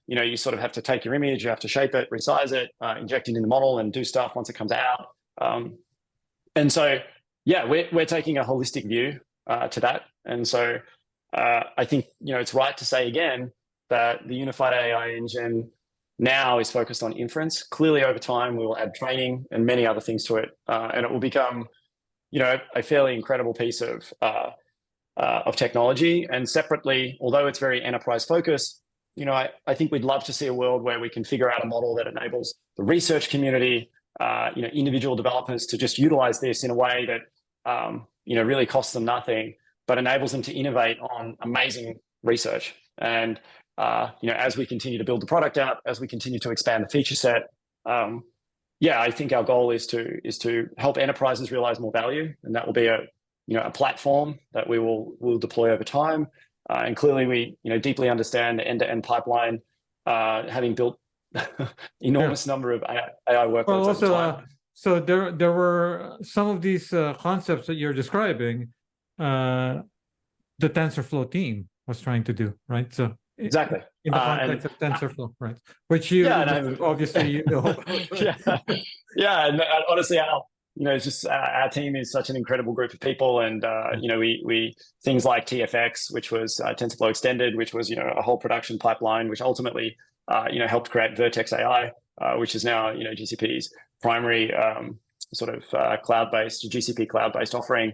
You sort of have to take your image, you have to shape it, resize it, inject it in the model, and do stuff once it comes out. And so, yeah, we're taking a holistic view to that. And so I think, it's right to say again that the unified AI engine now is focused on inference. Clearly, over time, we will add training and many other things to it. And it will become, a fairly incredible piece of technology. And separately, although it's very enterprise focused, I think we'd love to see a world where we can figure out a model that enables the research community, individual developers to just utilize this in a way that, really costs them nothing, but enables them to innovate on amazing research. And, as we continue to build the product out, as we continue to expand the feature set, I think our goal is to help enterprises realize more value. And that will be a platform that we'll deploy over time. And clearly we, deeply understand the end-to-end pipeline, having built enormous number of AI workloads over time. So there were some of these concepts that you're describing, the TensorFlow team was trying to do, right? So exactly in the context of TensorFlow, right? Which you obviously And honestly, it's just our team is such an incredible group of people, and we things like TFX, which was TensorFlow Extended, which was a whole production pipeline, which ultimately helped create Vertex AI, which is now GCP's primary cloud-based GCP cloud-based offering.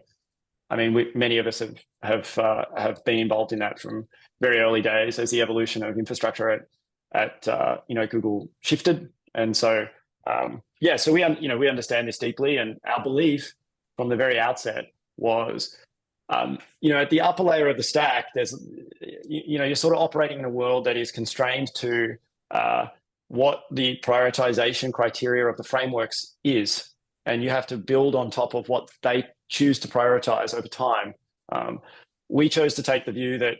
I mean, many of us have been involved in that from very early days as the evolution of infrastructure at Google shifted, and so. So we understand this deeply, and our belief from the very outset was, at the upper layer of the stack, there's, you're sort of operating in a world that is constrained to what the prioritization criteria of the frameworks is, and you have to build on top of what they choose to prioritize over time. We chose to take the view that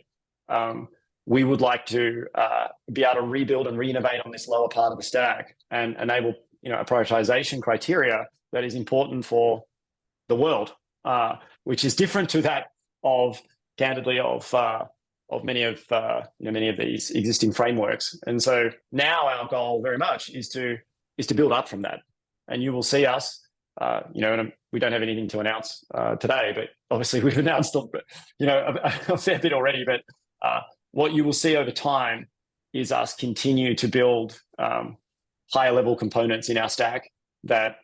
we would like to be able to rebuild and re-innovate on this lower part of the stack and enable a prioritization criteria that is important for the world, which is different to that of, candidly, of many of these existing frameworks. And so now our goal very much is to build up from that, and you will see us. And we don't have anything to announce today, but obviously we've announced a fair bit already. But what you will see over time is us continue to build higher level components in our stack that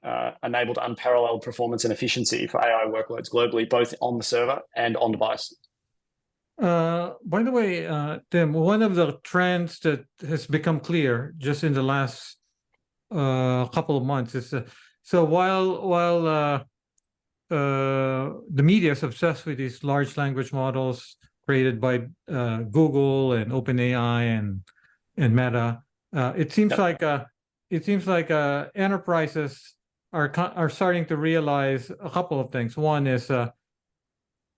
enabled unparalleled performance and efficiency for AI workloads globally, both on the server and on device. By the way, Tim, one of the trends that has become clear just in the last couple of months is so while the media is obsessed with these large language models created by Google and OpenAI and Meta, it seems like enterprises are starting to realize a couple of things. One is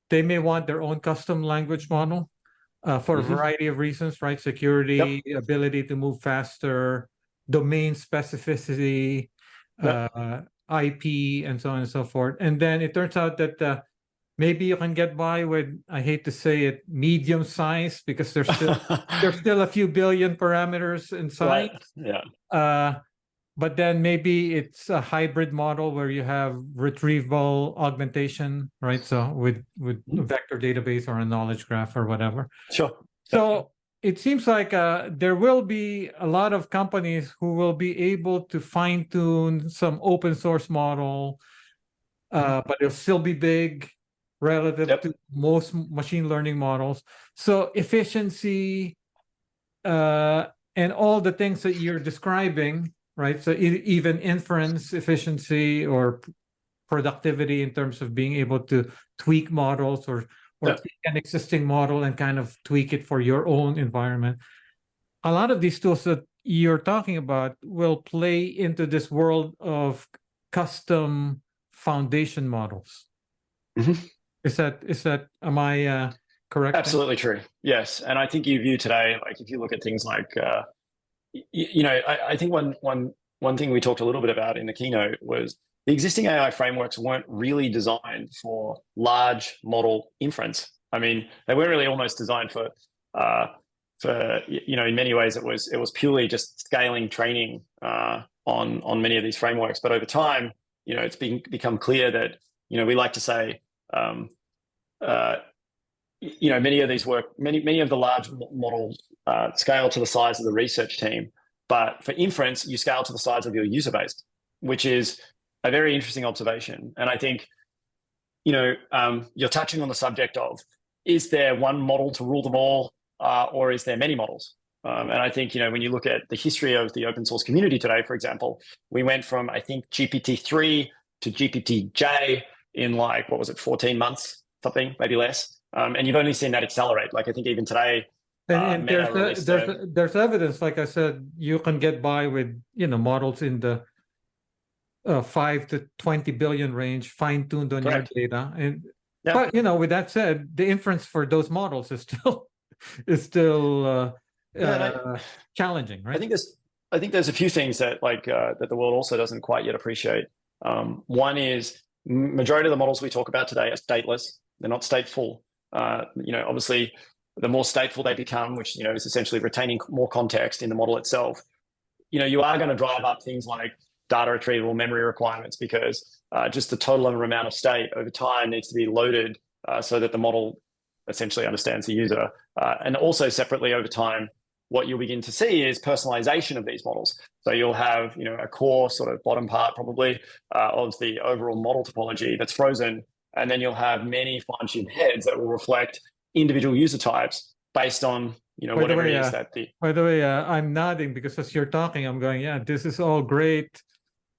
they may want their own custom language model for a variety of reasons, right? Security, ability to move faster, domain specificity, IP, and so on and so forth. And then it turns out that maybe you can get by with, I hate to say it, medium size, because there's still a few billion parameters inside. Right. Yeah. But then maybe it's a hybrid model where you have retrieval augmentation, right? So with a vector database or a knowledge graph or whatever. Sure. So it seems like there will be a lot of companies who will be able to fine tune some open source model, but it'll still be big relative to most machine learning models. So efficiency and all the things that you're describing, right? So even inference efficiency or productivity in terms of being able to tweak models or take an existing model and kind of tweak it for your own environment. A lot of these tools that you're talking about will play into this world of custom foundation models. Is that am I correct? Absolutely true. Yes, and I think you view today, like if you look at things like, I think one thing we talked a little bit about in the keynote was the existing AI frameworks weren't really designed for large model inference. I mean, they weren't really almost designed for in many ways it was purely just scaling training on many of these frameworks. But over time, it's become clear that we like to say many of these many of the large models scale to the size of the research team, but for inference you scale to the size of your user base, which is a very interesting observation. And I think you're touching on the subject of, is there one model to rule them all, or is there many models? And I think when you look at the history of the open source community today, for example, we went from I think GPT-3 to GPT-J in 14 months, something maybe less. And you've only seen that accelerate. Like I think even today, and there's evidence, like I said, you can get by with models in the 5 to 20 billion range, fine-tuned on your data. And but with that said, the inference for those models is still challenging, right? I think there's a few things that that the world also doesn't quite yet appreciate. One is majority of the models we talk about today are stateless. They're not stateful. Obviously, the more stateful they become, which is essentially retaining more context in the model itself, you are going to drive up things like data retrieval, memory requirements, because just the total amount of state over time needs to be loaded so that the model essentially understands the user. And also separately over time, what you'll begin to see is personalization of these models. So you'll have a core sort of bottom part probably of the overall model topology that's frozen. And then you'll have many fine-tuned heads that will reflect individual user types based on whatever it is that the. By the way, I'm nodding because as you're talking, I'm going, yeah, this is all great.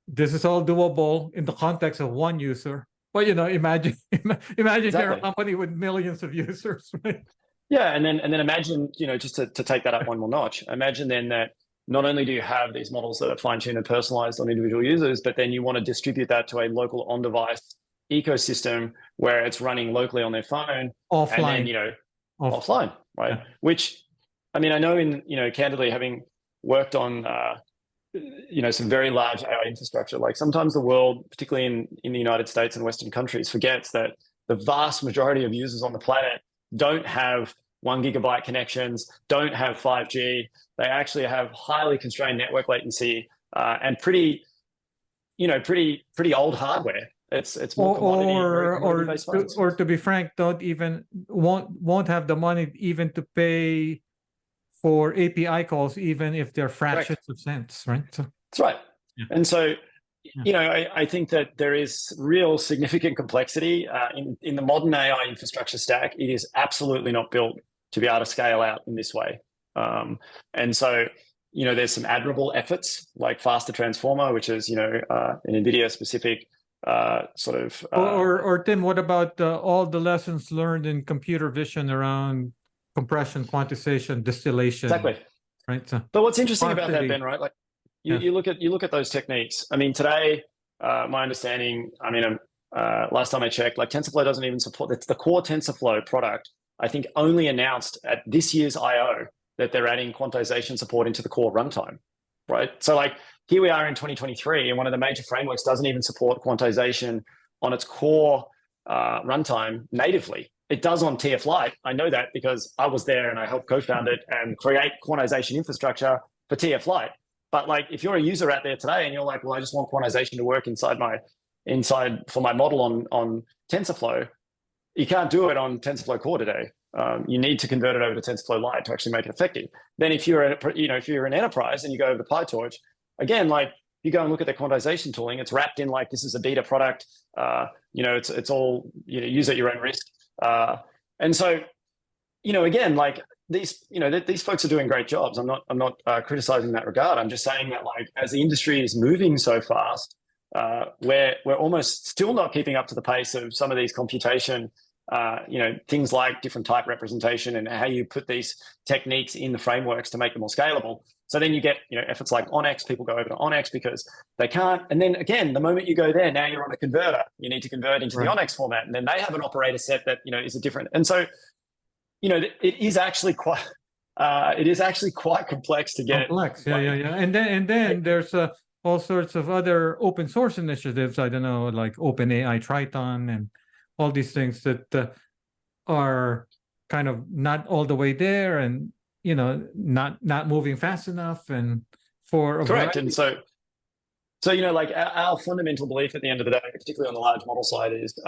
This is all doable in the context of one user. But imagine exactly. You're a company with millions of users, right? Yeah, and then imagine just to take that up one more notch. Imagine then that not only do you have these models that are fine-tuned and personalized on individual users, but then you want to distribute that to a local on-device ecosystem where it's running locally on their phone, offline, and then offline, right? Yeah. Which, I mean, I know candidly, having worked on some very large AI infrastructure, like sometimes the world, particularly in the United States and Western countries, forgets that the vast majority of users on the planet don't have 1 gigabyte connections, don't have 5G. They actually have highly constrained network latency and pretty old hardware. It's more commodity or to be frank, won't have the money even to pay for API calls, even if they're fractions of cents, right? So, that's right. Yeah. And so, I think that there is real significant complexity in the modern AI infrastructure stack. It is absolutely not built to be able to scale out in this way. And so, there's some admirable efforts like Faster Transformer, which is, an NVIDIA specific or Tim, what about all the lessons learned in computer vision around compression, quantization, distillation? Exactly. Right. So, but what's interesting about that, Ben, right? Like you look at those techniques. I mean, today, my understanding, last time I checked, like TensorFlow doesn't even support the core TensorFlow product. I think only announced at this year's I/O that they're adding quantization support into the core runtime, right? So like here we are in 2023, and one of the major frameworks doesn't even support quantization on its core runtime natively. It does on TF Lite. I know that because I was there and I helped co-found it and create quantization infrastructure for TF Lite. But like, if you're a user out there today and you're like, well, I just want quantization to work inside for my model on TensorFlow, you can't do it on TensorFlow Core today. You need to convert it over to TensorFlow Lite to actually make it effective. Then if you're an enterprise and you go over to PyTorch, again, like you go and look at the quantization tooling, it's wrapped in like this is a beta product. It's all use at your own risk. And so, again, like these folks are doing great jobs. I'm not criticizing in that regard. I'm just saying that like as the industry is moving so fast, we're almost still not keeping up to the pace of some of these computation. Things like different type representation and how you put these techniques in the frameworks to make them more scalable. So then you get, efforts like Onyx, people go over to Onyx because they can't. And then again, the moment you go there, now you're on a converter. You need to convert into the Onyx format. And then they have an operator set that, is a different. And so, it is actually quite complex to get. Complex, yeah. And then there's all sorts of other open source initiatives. I don't know, like OpenAI Triton and all these things that are kind of not all the way there, and not moving fast enough, and for correct. And so like our fundamental belief at the end of the day, particularly on the large model side, is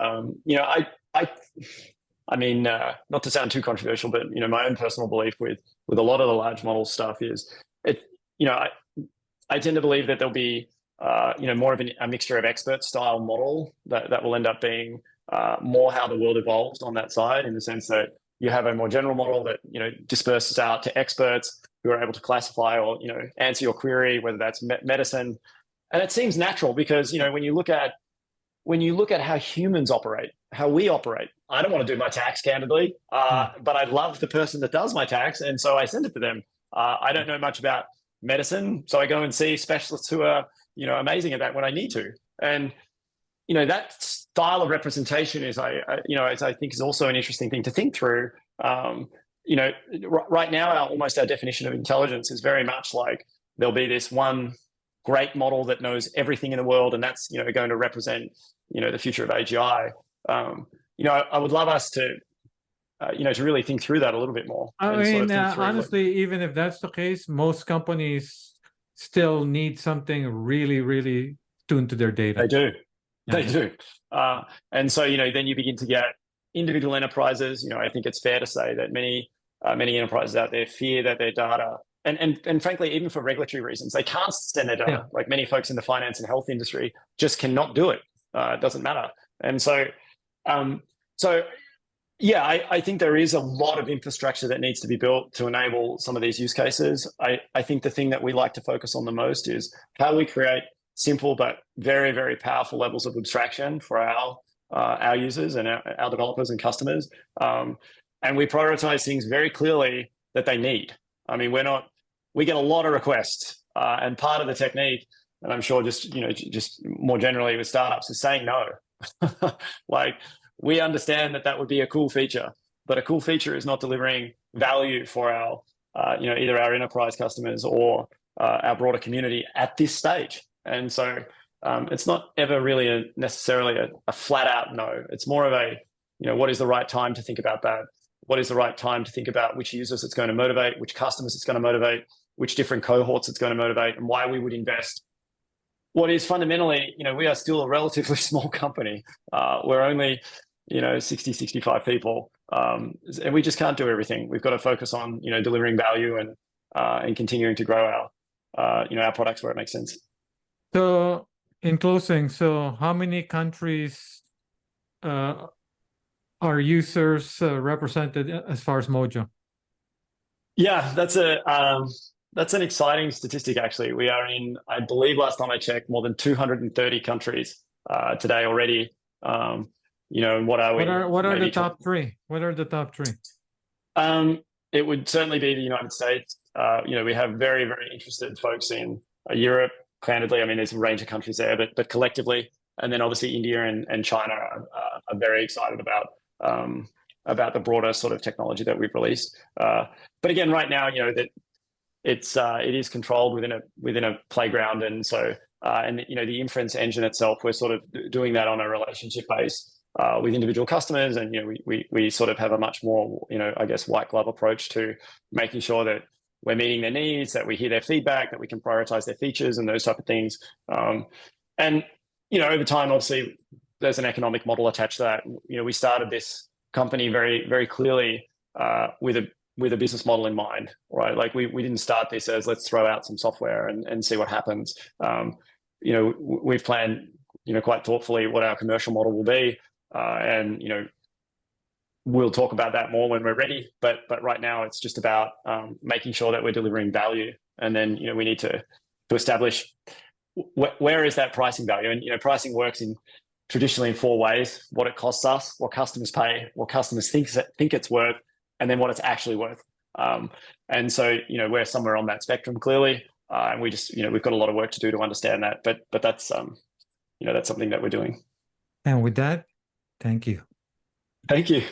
I mean, not to sound too controversial, but my own personal belief with a lot of the large model stuff is I tend to believe that there'll be more of a mixture of expert style model that will end up being more how the world evolves on that side, in the sense that you have a more general model that disperses out to experts who are able to classify or answer your query, whether that's medicine. And it seems natural because when you look at how humans operate, how we operate, I don't want to do my tax, candidly, but I love the person that does my tax, and so I send it to them. I don't know much about medicine, so I go and see specialists who are amazing at that when I need to. And that style of representation is I think is also an interesting thing to think through. Right now our definition of intelligence is very much like there'll be this one great model that knows everything in the world, and that's going to represent the future of AGI. I would love us to to really think through that a little bit more. I mean, honestly, even if that's the case, most companies still need something really, really tuned to their data. They do. They do. And so, then you begin to get individual enterprises. I think it's fair to say that many enterprises out there fear that their data, and frankly, even for regulatory reasons, they can't send their data. Yeah. Like many folks in the finance and health industry just cannot do it. It doesn't matter. And so, I think there is a lot of infrastructure that needs to be built to enable some of these use cases. I think the thing that we like to focus on the most is how we create simple but very, very powerful levels of abstraction for our users and our developers and customers. And we prioritize things very clearly that they need. I mean, we get a lot of requests, and part of the technique, and I'm sure just more generally with startups, is saying no. Like, we understand that would be a cool feature, but a cool feature is not delivering value for our, either our enterprise customers or our broader community at this stage. And so it's not ever really necessarily a flat out no. It's more of a, what is the right time to think about that? What is the right time to think about which users it's going to motivate, which customers it's going to motivate, which different cohorts it's going to motivate, and why we would invest. What is fundamentally, we are still a relatively small company. We're only, 60, 65 people. And we just can't do everything. We've got to focus on, delivering value and continuing to grow our products where it makes sense. So in closing, how many countries are users represented as far as Mojo? Yeah, that's an exciting statistic, actually. We are in, I believe last time I checked, more than 230 countries today already. And what are we? What are the top three? What are the top three? It would certainly be the United States. We have very, very interested folks in Europe. Candidly, I mean, there's a range of countries there, but collectively, and then obviously India and China are very excited about the broader sort of technology that we've released. But again, right now, that it is controlled within a playground, and so the inference engine itself, we're sort of doing that on a relationship base with individual customers, and we sort of have a much more I guess white glove approach to making sure that we're meeting their needs, that we hear their feedback, that we can prioritize their features and those type of things. And over time, obviously, there's an economic model attached to that. We started this company very, very clearly with a business model in mind, right? Like we didn't start this as let's throw out some software and see what happens. We've planned, quite thoughtfully what our commercial model will be, and we'll talk about that more when we're ready. But right now, it's just about making sure that we're delivering value, and then we need to establish where is that pricing value. And pricing works traditionally in four ways: what it costs us, what customers pay, what customers think it's worth, and then what it's actually worth. And so, we're somewhere on that spectrum clearly. And we just, we've got a lot of work to do to understand that. But that's, that's something that we're doing. And with that, thank you. Thank you.